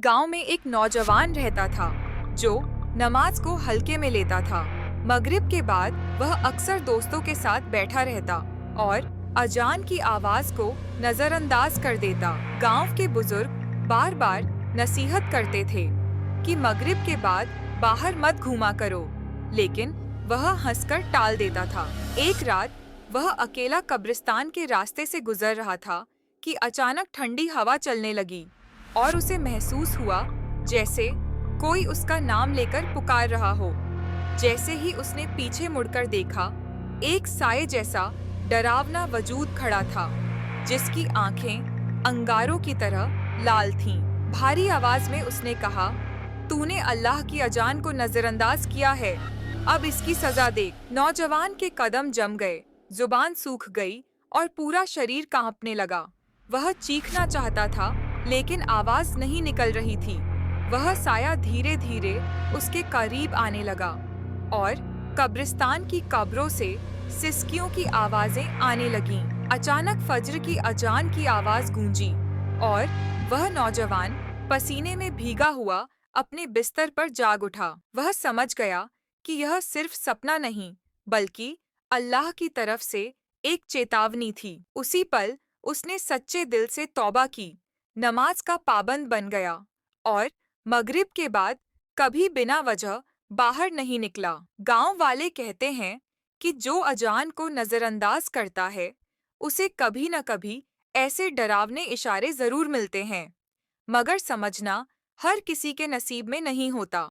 गांव में एक नौजवान रहता था जो नमाज को हल्के में लेता था। मगरिब के बाद वह अक्सर दोस्तों के साथ बैठा रहता और अजान की आवाज को नजरअंदाज कर देता। गांव के बुजुर्ग बार बार नसीहत करते थे कि मगरिब के बाद बाहर मत घूमा करो, लेकिन वह हंसकर टाल देता था। एक रात वह अकेला कब्रिस्तान के रास्ते से गुजर रहा था कि अचानक ठंडी हवा चलने लगी और उसे महसूस हुआ जैसे कोई उसका नाम लेकर पुकार रहा हो। जैसे ही उसने पीछे मुड़कर देखा, एक साये जैसा डरावना वजूद खड़ा था, जिसकी आंखें अंगारों की तरह लाल थीं। भारी आवाज में उसने कहा, तूने अल्लाह की अजान को नजरअंदाज किया है, अब इसकी सजा देख। नौजवान के कदम जम गए, जुबान सूख गई और पूरा शरीर कांपने लगा। वह चीखना चाहता था, लेकिन आवाज नहीं निकल रही थी। वह साया धीरे धीरे उसके करीब आने लगा और कब्रिस्तान की कब्रों से सिसकियों की आवाजें आने लगीं। अचानक फज्र की अजान की आवाज गूंजी और वह नौजवान पसीने में भीगा हुआ अपने बिस्तर पर जाग उठा। वह समझ गया कि यह सिर्फ सपना नहीं, बल्कि अल्लाह की तरफ से एक चेतावनी थी। उसी पल उसने सच्चे दिल से तौबा की, नमाज का पाबंद बन गया और मगरिब के बाद कभी बिना वजह बाहर नहीं निकला। गांव वाले कहते हैं कि जो अजान को नजरअंदाज करता है, उसे कभी न कभी ऐसे डरावने इशारे जरूर मिलते हैं, मगर समझना हर किसी के नसीब में नहीं होता।